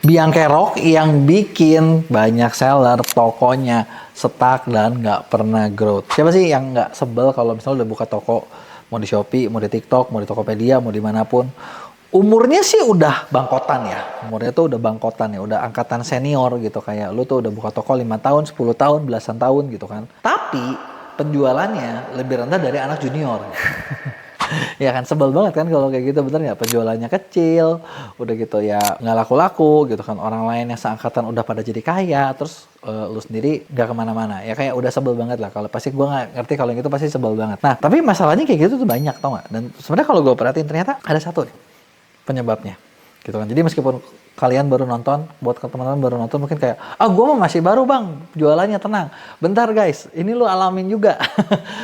Biang kerok yang bikin banyak seller tokonya stuck dan nggak pernah growth. Siapa sih yang nggak sebel kalau misalnya udah buka toko, mau di Shopee, mau di TikTok, mau di Tokopedia, mau dimanapun. Umurnya sih udah bangkotan ya. Umurnya tuh udah bangkotan ya, udah angkatan senior gitu. Kayak lu tuh udah buka toko 5 tahun, 10 tahun, belasan tahun gitu kan. Tapi penjualannya lebih rendah dari anak junior. Ya kan, sebel banget kan kalau kayak gitu, bener nggak? Penjualannya kecil, udah gitu ya nggak laku-laku gitu kan. Orang lain yang seangkatan udah pada jadi kaya, terus lu sendiri nggak kemana-mana. Ya kayak udah sebel banget lah. Kalau pasti gue nggak ngerti kalau yang itu pasti sebel banget. Nah, tapi masalahnya kayak gitu tuh banyak, tau nggak? Dan sebenarnya kalau gue perhatiin ternyata ada satu nih penyebabnya. Gitu kan. Jadi meskipun kalian baru nonton, buat teman-teman baru nonton mungkin kayak, gue mah masih baru bang, jualannya tenang. Bentar guys, ini lu alamin juga.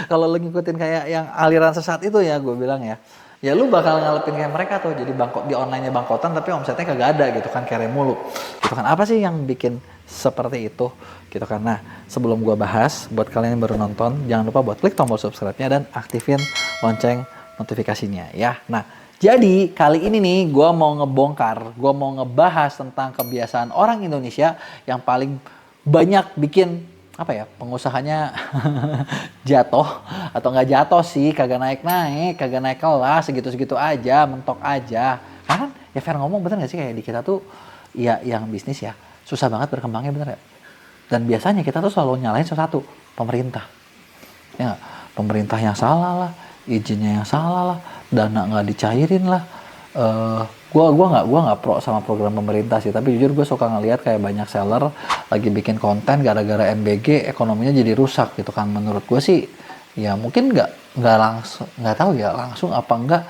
Kalau lu ngikutin kayak yang aliran sesat itu ya, gue bilang ya, ya lu bakal ngelepin kayak mereka tuh, jadi bangkot di online-nya bangkotan tapi omsetnya kagak ada gitu kan, kere mulu. Gitu kan, apa sih yang bikin seperti itu? Gitu kan. Nah, sebelum gue bahas, buat kalian yang baru nonton, jangan lupa buat klik tombol subscribe-nya dan aktifin lonceng notifikasinya ya. Nah, jadi kali ini nih gue mau ngebahas tentang kebiasaan orang Indonesia yang paling banyak bikin apa ya, pengusahanya jatuh atau nggak jatuh sih, kagak naik-naik, kagak naik kelas, segitu-segitu aja, mentok aja. Kan ya fair ngomong, bener nggak sih kayak di kita tuh ya yang bisnis ya susah banget berkembangnya, bener ya. Dan biasanya kita tuh selalu nyalahin sesuatu, pemerintah. Ya, pemerintah yang salah lah, izinnya yang salah lah, dana nggak dicairin lah. Gua nggak pro sama program pemerintah sih, tapi jujur gue suka ngelihat kayak banyak seller lagi bikin konten gara-gara MBG ekonominya jadi rusak gitu kan. Menurut gue sih ya mungkin nggak langsung, nggak tahu ya langsung apa enggak.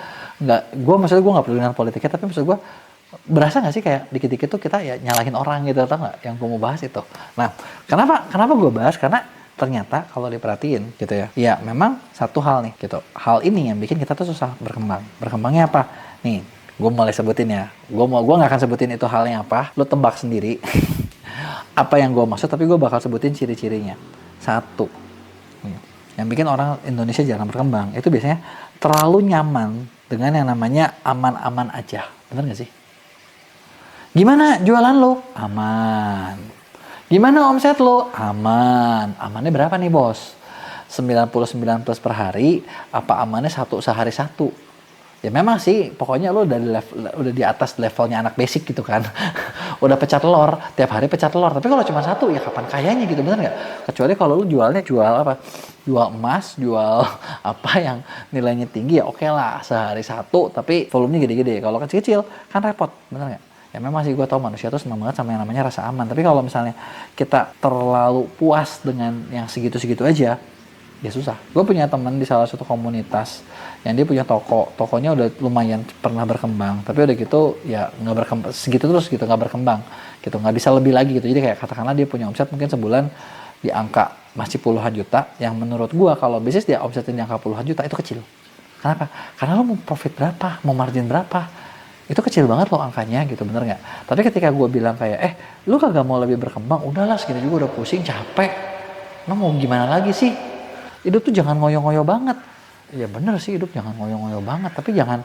Maksudnya gue nggak peduli dengan politiknya, tapi maksud gue berasa nggak sih kayak dikit-dikit tuh kita ya nyalahin orang gitu, tau nggak? Yang gue mau bahas itu. Nah, kenapa gue bahas? Karena ternyata kalau diperhatiin gitu ya, ya memang satu hal nih gitu. Hal ini yang bikin kita tuh susah berkembang. Berkembangnya apa? Nih, gue mulai sebutin ya. Gue nggak akan sebutin itu halnya apa. Lo tebak sendiri apa yang gue maksud. Tapi gue bakal sebutin ciri-cirinya. Satu, yang bikin orang Indonesia jarang berkembang itu biasanya terlalu nyaman dengan yang namanya aman-aman aja. Bener nggak sih? Gimana jualan lo? Aman. Gimana omset lo? Aman. Amannya berapa nih bos? 99 plus per hari, apa amannya sehari satu? Ya memang sih, pokoknya lo udah di atas levelnya anak basic gitu kan. Udah pecah telur, tiap hari pecah telur. Tapi kalau cuma satu, ya kapan kayanya gitu, bener nggak? Kecuali kalau lo jual apa? Jual emas, jual apa yang nilainya tinggi ya oke lah, sehari satu, tapi volumenya gede-gede. Kalau kecil-kecil, kan repot, bener nggak? Ya memang sih gue tau manusia tuh senang banget sama yang namanya rasa aman. Tapi kalau misalnya kita terlalu puas dengan yang segitu-segitu aja, ya susah. Gue punya teman di salah satu komunitas yang dia punya tokonya udah lumayan pernah berkembang, tapi udah gitu ya nggak berkembang segitu terus gitu, nggak berkembang gitu, nggak bisa lebih lagi gitu. Jadi kayak katakanlah dia punya omset mungkin sebulan di angka masih puluhan juta, yang menurut gue kalau bisnis dia omsetin di angka puluhan juta itu kecil. Kenapa? Karena lo mau profit berapa, mau margin berapa, itu kecil banget loh angkanya gitu, bener nggak? Tapi ketika gue bilang kayak, lu kagak mau lebih berkembang, udahlah segini juga udah pusing, capek, lo mau gimana lagi sih? Hidup tuh jangan ngoyo-ngoyo banget. Ya bener sih, hidup jangan ngoyo-ngoyo banget, tapi jangan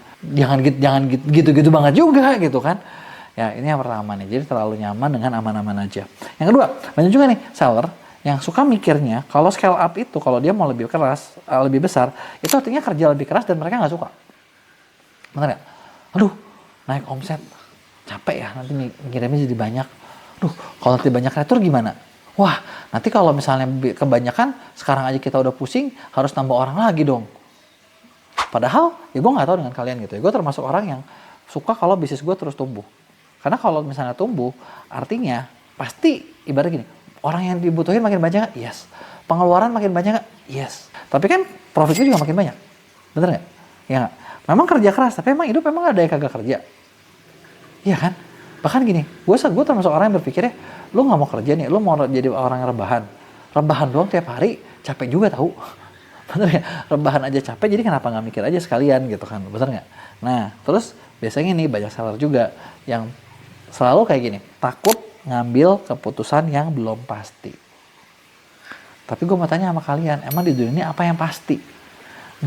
gitu-gitu banget juga gitu kan. Ya ini yang pertama nih, jadi terlalu nyaman dengan aman-aman aja. Yang kedua, banyak juga nih seller yang suka mikirnya kalau scale up itu, kalau dia mau lebih keras, lebih besar, itu artinya kerja lebih keras dan mereka nggak suka. Bener nggak? Aduh, naik omset, capek ya, nanti ngirimnya jadi banyak. Duh, kalau nanti banyak retur gimana? Wah, nanti kalau misalnya kebanyakan, sekarang aja kita udah pusing, harus nambah orang lagi dong. Padahal, ya gue nggak tahu dengan kalian gitu ya. Gue termasuk orang yang suka kalau bisnis gue terus tumbuh. Karena kalau misalnya tumbuh, artinya pasti ibarat gini, orang yang dibutuhin makin banyak nggak? Yes. Pengeluaran makin banyak nggak? Yes. Tapi kan profitnya juga makin banyak. Bener nggak? Ya nggak? Memang kerja keras, tapi emang hidup emang ada yang kagak kerja. Iya kan? Bahkan gini, gue termasuk orang yang berpikirnya, lu gak mau kerja nih, lu mau jadi orang yang rebahan. Rebahan doang tiap hari, capek juga tahu. Bener ya? Rebahan aja capek, jadi kenapa gak mikir aja sekalian gitu kan, bener gak? Nah, terus biasanya nih banyak seller juga yang selalu kayak gini, takut ngambil keputusan yang belum pasti. Tapi gue mau tanya sama kalian, emang di dunia ini apa yang pasti?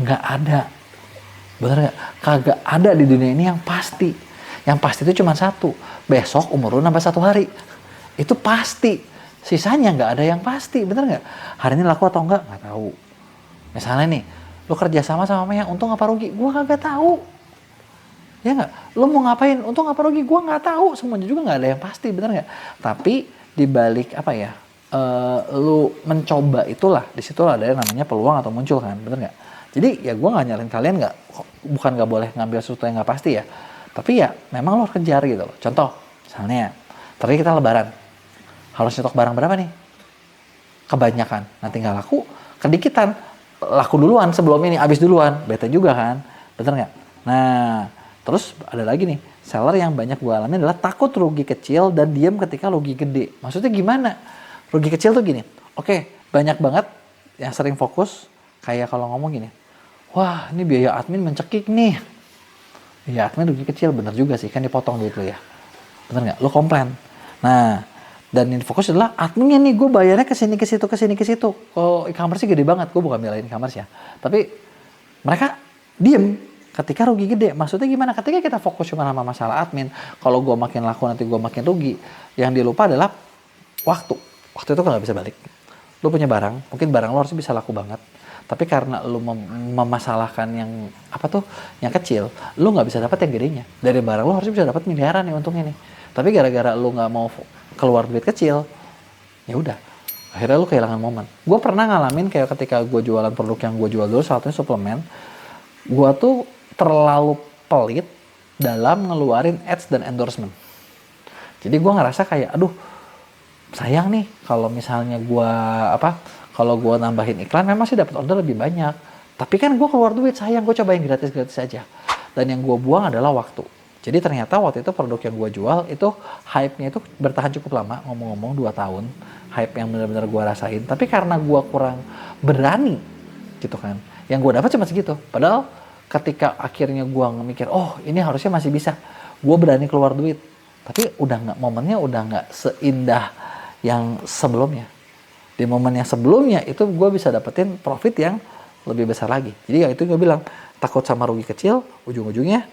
Nggak ada. Bener gak? Kagak ada di dunia ini yang pasti. Yang pasti itu cuma satu, besok umur lu nambah 1 hari. Itu pasti. Sisanya nggak ada yang pasti, bener nggak? Hari ini laku atau nggak tahu. Misalnya nih, lu kerja sama Maya, untung apa rugi? Gua kagak tahu. Ya nggak? Lu mau ngapain? Untung apa rugi? Gua nggak tahu. Semuanya juga nggak ada yang pasti, bener nggak? Tapi dibalik lu mencoba itulah, disitulah ada yang namanya peluang atau muncul kan, bener nggak? Jadi ya gue nggak nyalain kalian, bukan nggak boleh ngambil sesuatu yang nggak pasti ya, tapi ya memang lo harus kejar gitu loh. Contoh misalnya tadi kita lebaran harus nyetok barang berapa nih, kebanyakan nanti nggak laku, kedikitan laku duluan sebelum ini, habis duluan, bete juga kan, bener nggak? Nah terus ada lagi nih, seller yang banyak gue alami adalah takut rugi kecil dan diam ketika rugi gede. Maksudnya gimana? Rugi kecil tuh gini, oke, banyak banget yang sering fokus kayak kalau ngomong gini, wah ini biaya admin mencekik nih. Biaya admin rugi kecil, bener juga sih, kan dipotong duit lo ya. Bener nggak? Lo komplain. Nah, dan yang fokus adalah adminnya nih, gue bayarnya kesini ke situ. Kalau e-commerce sih gede banget, gue bukan belain e-commerce ya. Tapi mereka diem ketika rugi gede. Maksudnya gimana? Ketika kita fokus cuma sama masalah admin, kalau gue makin laku nanti gue makin rugi. Yang dilupa adalah waktu. Waktu itu kan nggak bisa balik. Lo punya barang, mungkin barang lo harusnya bisa laku banget. Tapi karena lo memasalahkan yang yang kecil, lo nggak bisa dapat yang gedenya. Dari barang lo harusnya bisa dapat miliaran nih untungnya nih. Tapi gara-gara lo nggak mau keluar duit kecil, ya udah. Akhirnya lo kehilangan momen. Gue pernah ngalamin kayak ketika gue jualan produk yang gue jual dulu, salah satunya suplemen. Gue tuh terlalu pelit dalam ngeluarin ads dan endorsement. Jadi gue ngerasa kayak, aduh, sayang nih kalau misalnya kalau gue nambahin iklan memang sih dapat order lebih banyak, tapi kan gue keluar duit, sayang, gue cobain gratis aja, dan yang gue buang adalah waktu. Jadi ternyata waktu itu produk yang gue jual itu hype-nya itu bertahan cukup lama, ngomong-ngomong 2 tahun, hype yang benar-benar gue rasain, tapi karena gue kurang berani gitu kan, yang gue dapat cuma segitu. Padahal ketika akhirnya gue mikir, oh ini harusnya masih bisa, gue berani keluar duit, tapi momennya udah nggak seindah yang sebelumnya. Di momen yang sebelumnya itu gue bisa dapetin profit yang lebih besar lagi. Jadi ya itu gue bilang, takut sama rugi kecil, ujung-ujungnya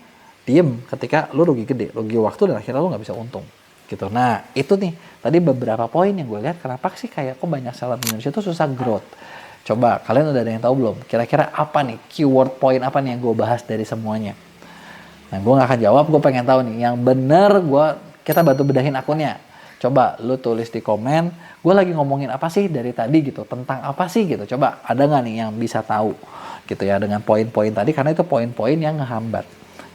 diem ketika lu rugi gede, rugi waktu, dan akhirnya lu nggak bisa untung gitu. Nah itu nih tadi beberapa poin yang gue lihat kenapa sih kayak kok banyak seller di Indonesia tuh susah growth. Coba kalian udah ada yang tahu belum kira-kira apa nih keyword point apa nih yang gue bahas dari semuanya? Nah gue nggak akan jawab, gue pengen tahu nih yang bener, kita bantu bedahin akunnya. Coba lu tulis di komen, gue lagi ngomongin apa sih dari tadi gitu, tentang apa sih gitu. Coba ada nggak nih yang bisa tahu gitu ya dengan poin-poin tadi, karena itu poin-poin yang ngehambat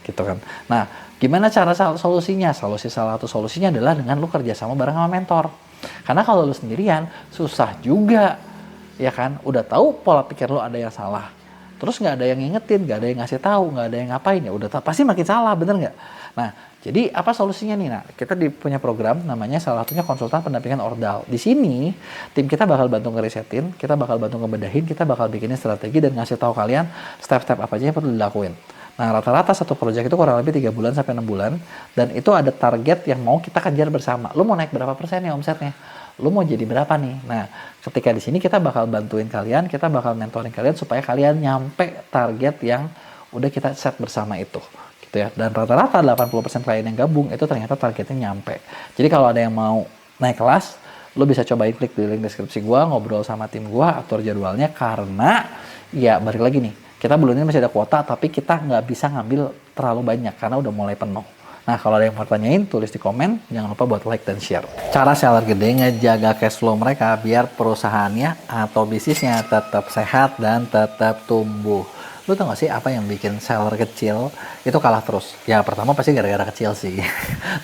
gitu kan. Nah gimana cara solusinya? Salah satu solusinya adalah dengan lu kerja sama bareng sama mentor. Karena kalau lu sendirian susah juga ya kan, udah tahu pola pikir lu ada yang salah, terus nggak ada yang ngingetin, nggak ada yang ngasih tahu, nggak ada yang ngapain, ya udah pasti makin salah, bener nggak? Nah jadi apa solusinya nih? Nah, kita punya program namanya salah satunya konsultan pendampingan ordal. Di sini tim kita bakal bantu ngerisetin, kita bakal bantu ngebedahin, kita bakal bikinin strategi dan ngasih tahu kalian step-step apa aja yang perlu dilakuin. Nah, rata-rata satu proyek itu kurang lebih 3 bulan sampai 6 bulan, dan itu ada target yang mau kita kejar bersama. Lu mau naik berapa persen ya omsetnya? Lu mau jadi berapa nih? Nah, ketika di sini kita bakal bantuin kalian, kita bakal mentoring kalian supaya kalian nyampe target yang udah kita set bersama itu. Gitu ya. Dan rata-rata 80% klien yang gabung itu ternyata targetnya nyampe. Jadi kalau ada yang mau naik kelas, lo bisa cobain klik di link deskripsi gua, ngobrol sama tim gua, atur jadwalnya, karena ya balik lagi nih, kita bulan ini masih ada kuota, tapi kita nggak bisa ngambil terlalu banyak karena udah mulai penuh. Nah kalau ada yang mau tanyain, tulis di komen, jangan lupa buat like dan share. Cara seller gede ngejaga cash flow mereka biar perusahaannya atau bisnisnya tetap sehat dan tetap tumbuh. Lu tau gak sih apa yang bikin seller kecil itu kalah terus? Ya pertama pasti gara-gara kecil sih.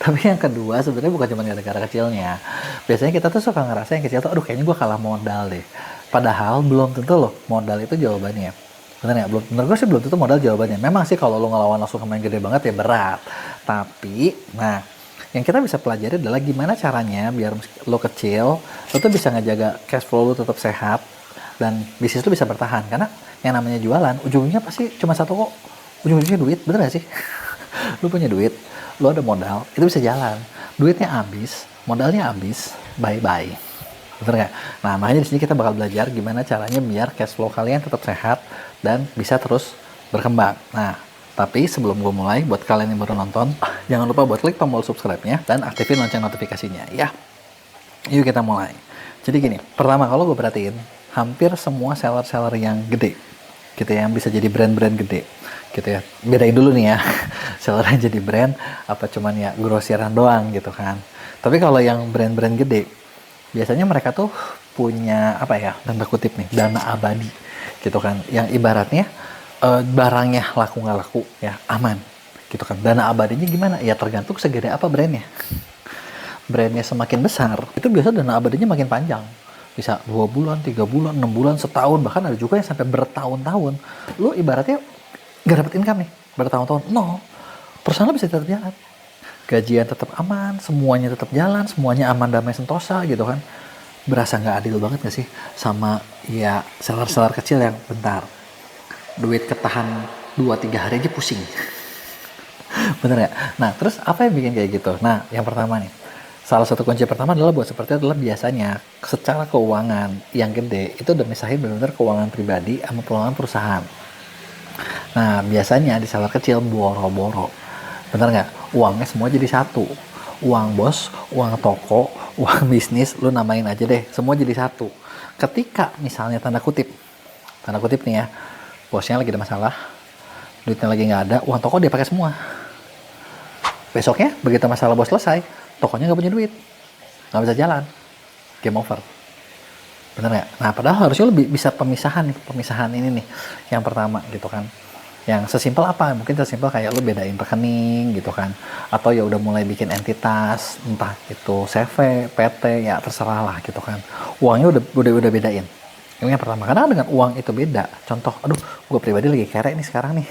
Tapi yang kedua sebenarnya bukan cuma gara-gara kecilnya. Biasanya kita tuh suka ngerasa yang kecil tuh, aduh kayaknya gue kalah modal deh. Padahal belum tentu loh modal itu jawabannya. Bener ya? Menurut gue sih belum tentu modal jawabannya. Memang sih kalau lu ngelawan langsung sama yang gede banget ya berat. Tapi, nah yang kita bisa pelajari adalah gimana caranya biar lo kecil, lo tuh bisa ngejaga cash flow lo tetap sehat, dan bisnis lo bisa bertahan. Karena yang namanya jualan, ujungnya pasti cuma satu kok. Ujung-ujungnya duit, bener gak sih? Lu punya duit, lu ada modal, itu bisa jalan. Duitnya habis, modalnya habis, bye-bye. Bener gak? Nah, makanya di sini kita bakal belajar gimana caranya biar cash flow kalian tetap sehat dan bisa terus berkembang. Nah, Tapi sebelum gue mulai, buat kalian yang baru nonton, jangan lupa buat klik tombol subscribe-nya dan aktifin lonceng notifikasinya ya. Yuk kita mulai. Jadi gini, pertama kalau gue perhatiin, hampir semua seller-seller yang gede, gitu ya, yang bisa jadi brand-brand gede, gitu ya. Bedain dulu nih ya, seller yang jadi brand, apa cuman ya grosiran doang gitu kan. Tapi kalau yang brand-brand gede, biasanya mereka tuh punya, apa ya, tanda kutip nih, dana abadi, gitu kan. Yang ibaratnya, barangnya laku nggak laku, ya aman, gitu kan. Dana abadinya gimana? Ya tergantung segede apa brandnya. Brandnya semakin besar, itu biasa dana abadinya makin panjang. Bisa 2 bulan, 3 bulan, 6 bulan, setahun, bahkan ada juga yang sampai bertahun-tahun. Lu ibaratnya gak dapet income nih, bertahun-tahun, no. Perusahaan lu bisa tetap jalan. Gajian tetap aman, semuanya tetap jalan, semuanya aman, damai, sentosa gitu kan. Berasa gak adil banget gak sih? Sama ya seller-seller kecil yang bentar, duit ketahan 2-3 hari aja pusing. Bener ya? Nah, terus apa yang bikin kayak gitu? Nah, yang pertama nih, salah satu kunci pertama adalah buat seperti adalah biasanya secara keuangan yang gede itu udah misahin benar-benar keuangan pribadi sama keuangan perusahaan. Nah, biasanya di seller kecil boro-boro. Bener nggak? Uangnya semua jadi satu. Uang bos, uang toko, uang bisnis, lu namain aja deh. Semua jadi satu. Ketika misalnya tanda kutip nih ya, bosnya lagi ada masalah, duitnya lagi nggak ada, uang toko dia pakai semua. Besoknya begitu masalah bos selesai, tokonya nggak punya duit, nggak bisa jalan, game over. Bener nggak? Nah, padahal harusnya lebih bisa pemisahan ini nih, yang pertama gitu kan. Yang sesimpel apa? Mungkin sesimpel kayak lu bedain rekening gitu kan, atau ya udah mulai bikin entitas, entah itu CV, PT, ya terserah lah gitu kan. Uangnya udah bedain. Ini yang pertama, karena dengan uang itu beda. Contoh, aduh, gue pribadi lagi kere nih sekarang nih,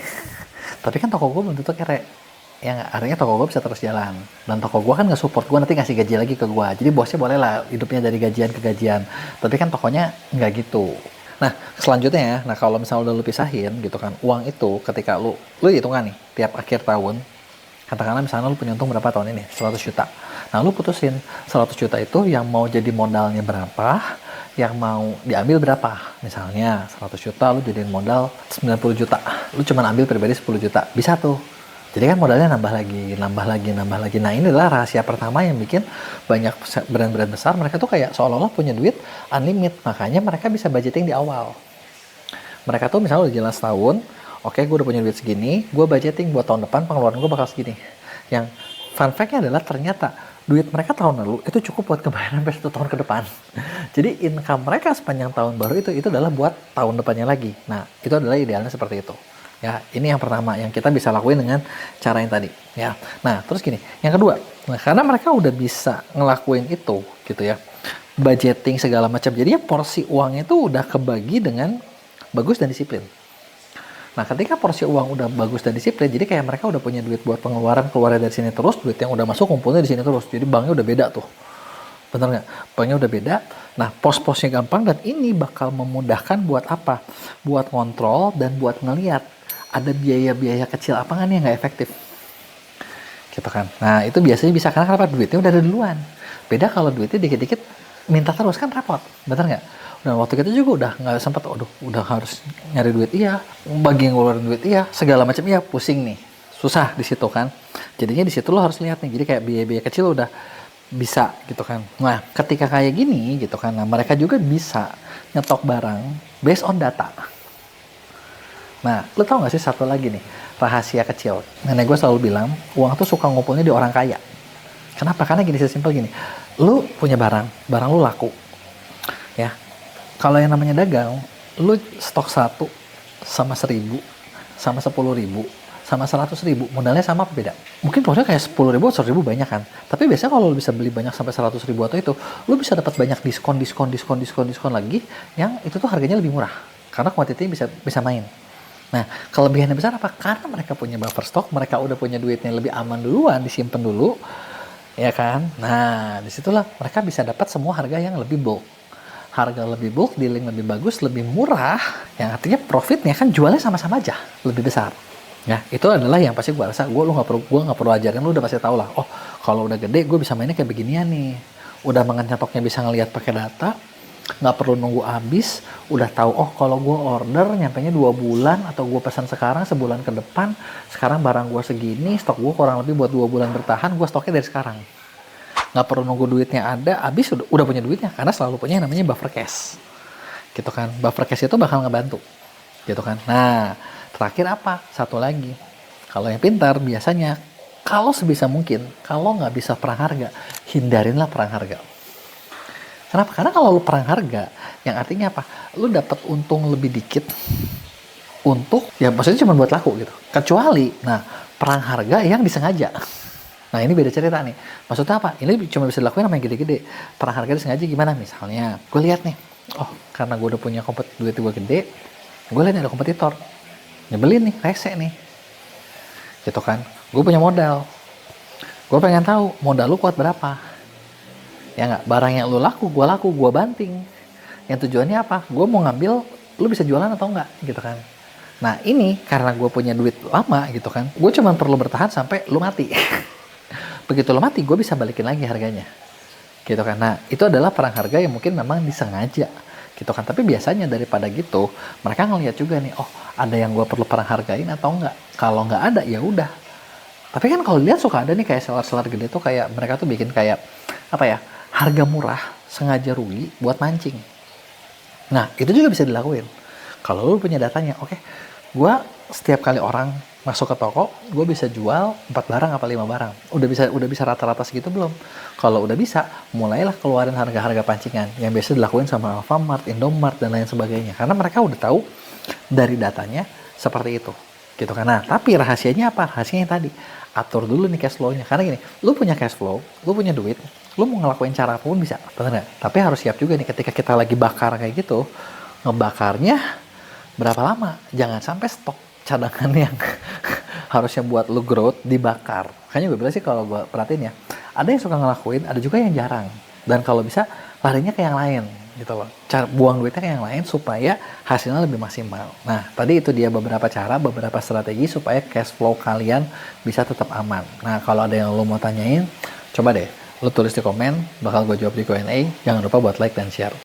tapi kan toko gue belum tentu kere. Ya artinya toko gue bisa terus jalan, dan toko gue kan nggak support gue nanti ngasih gaji lagi ke gue, jadi bosnya boleh lah hidupnya dari gajian ke gajian, tapi kan tokonya nggak gitu. Nah selanjutnya ya, nah kalau misalnya udah lu pisahin gitu kan, uang itu ketika lu hitungan nih tiap akhir tahun, katakanlah misalnya lu punya untung berapa tahun ini, 100 juta, nah lu putusin 100 juta itu yang mau jadi modalnya berapa, yang mau diambil berapa. Misalnya 100 juta lu jadiin modal 90 juta, lu cuma ambil pribadi 10 juta, bisa tuh. Jadi kan modalnya nambah lagi. Nah ini adalah rahasia pertama yang bikin banyak brand-brand besar, mereka tuh kayak seolah-olah punya duit unlimited. Makanya mereka bisa budgeting di awal. Mereka tuh misalnya udah jelas tahun, oke gue udah punya duit segini, gue budgeting buat tahun depan pengeluaran gue bakal segini. Yang fun fact-nya adalah ternyata duit mereka tahun lalu itu cukup buat kebayaran sampai 1 tahun ke depan. Jadi income mereka sepanjang tahun baru itu adalah buat tahun depannya lagi. Nah itu adalah idealnya seperti itu. Ya, ini yang pertama yang kita bisa lakuin dengan cara yang tadi, ya. Nah, terus gini, yang kedua, nah karena mereka udah bisa ngelakuin itu, gitu ya, budgeting segala macam, jadinya porsi uangnya itu udah kebagi dengan bagus dan disiplin. Nah, ketika porsi uang udah bagus dan disiplin, jadi kayak mereka udah punya duit buat pengeluaran, keluarnya dari sini terus, duit yang udah masuk kumpulnya di sini terus, jadi banknya udah beda tuh. Bener nggak? Banknya udah beda. Nah, pos-posnya gampang dan ini bakal memudahkan buat apa? Buat kontrol dan buat ngeliat ada biaya-biaya kecil apa nggak nih yang nggak efektif, gitu kan. Nah itu biasanya bisa, karena kenapa? Duitnya udah ada duluan. Beda kalau duitnya dikit-dikit minta terus kan repot, bener nggak? Dan waktu kita juga udah nggak sempat, udah harus nyari duit, iya, bagi ngeluarin duit, iya, segala macam, iya, pusing nih, susah di situ kan. Jadinya di situ lo harus lihat nih, jadi kayak biaya-biaya kecil udah bisa gitu kan. Nah ketika kayak gini gitu kan, nah mereka juga bisa nyetok barang based on data. Nah, lo tau gak sih satu lagi nih, rahasia kecil. Nenek gue selalu bilang, uang tuh suka ngumpulnya di orang kaya. Kenapa? Karena gini, sesimpel gini. Lo punya barang lo laku. Ya, kalau yang namanya dagang, lo stok 1 sama 1.000, sama 10.000, sama 100.000, modalnya sama apa beda? Mungkin prosesnya kayak 10.000 atau 100.000 banyak kan. Tapi biasanya kalau lo bisa beli banyak sampai 100.000 atau itu, lo bisa dapat banyak diskon lagi, yang itu tuh harganya lebih murah. Karena kuantitinya bisa main. Nah, kelebihannya besar apa? Karena mereka punya buffer stock, mereka udah punya duitnya lebih aman duluan, disimpan dulu, ya kan? Nah, disitulah mereka bisa dapat semua harga yang lebih bulk. Harga lebih bulk, dealing lebih bagus, lebih murah, yang artinya profitnya kan jualnya sama-sama aja, lebih besar. Ya, itu adalah yang pasti gue rasa, gue nggak perlu ajarin, lu udah pasti tau lah. Oh, kalau udah gede, gue bisa mainnya kayak beginian nih. Udah mengen nyetoknya bisa ngelihat pakai data, Nggak perlu nunggu habis, udah tahu, oh kalau gue order nyampenya 2 bulan, atau gue pesan sekarang sebulan ke depan, sekarang barang gue segini, stok gue kurang lebih buat 2 bulan bertahan, gue stoknya dari sekarang. Nggak perlu nunggu duitnya ada, habis udah punya duitnya, karena selalu punya yang namanya buffer cash. Gitu kan, buffer cash itu bakal ngebantu. Gitu kan. Nah, terakhir apa? Satu lagi. Kalau yang pintar biasanya, kalau sebisa mungkin, kalau nggak bisa perang harga, hindarinlah perang harga. Kenapa? Karena kalau lu perang harga, yang artinya apa? Lu dapat untung lebih dikit untuk, ya maksudnya cuma buat laku gitu. Kecuali, nah, perang harga yang disengaja. Nah, ini beda cerita nih. Maksudnya apa? Ini cuma bisa dilakuin sama yang gede-gede. Perang harga disengaja gimana? Misalnya, gue lihat nih, oh karena gue udah punya duit gue gede, gue lihat ada kompetitor. Nyebelin nih, rese nih. Gitu kan. Gue punya modal. Gue pengen tahu, modal lu kuat berapa? Ya nggak, barang yang lu laku, gue banting. Yang tujuannya apa? Gue mau ngambil, lu bisa jualan atau enggak, gitu kan. Nah ini, karena gue punya duit lama, gitu kan, gue cuma perlu bertahan sampai lu mati. Begitu lu mati, gue bisa balikin lagi harganya. Gitu kan. Nah itu adalah perang harga yang mungkin memang disengaja. Gitu kan. Tapi biasanya daripada gitu, mereka ngelihat juga nih, oh ada yang gue perlu perang hargain atau enggak. Kalau nggak ada, ya udah. Tapi kan kalau lihat suka ada nih kayak seller-seller gede tuh, kayak mereka tuh bikin kayak, apa ya, harga murah, sengaja rugi buat mancing. Nah, itu juga bisa dilakuin. Kalau lu punya datanya, oke, gue setiap kali orang masuk ke toko, gue bisa jual 4 barang apa 5 barang. Udah bisa rata-rata segitu belum? Kalau udah bisa, mulailah keluarin harga-harga pancingan yang biasa dilakuin sama Alfamart, Indomart, dan lain sebagainya. Karena mereka udah tahu dari datanya seperti itu. Gitu kan. Nah, tapi rahasianya apa? Rahasianya tadi, atur dulu nih cash flow-nya. Karena gini, lu punya cash flow, lu punya duit, lu mau ngelakuin cara apapun bisa, bener nggak? Tapi harus siap juga nih ketika kita lagi bakar kayak gitu, ngebakarnya berapa lama? Jangan sampai stok cadangan yang harusnya buat lu growth dibakar. Makanya gue bilang sih, kalau gue perhatiin ya, ada yang suka ngelakuin, ada juga yang jarang. Dan kalau bisa, larinya ke yang lain gitu loh. Cara buang duitnya ke yang lain supaya hasilnya lebih maksimal. Nah, tadi itu dia beberapa cara, beberapa strategi supaya cash flow kalian bisa tetap aman. Nah, kalau ada yang lo mau tanyain, coba deh lo tulis di komen, bakal gue jawab di Q&A. Jangan lupa buat like dan share.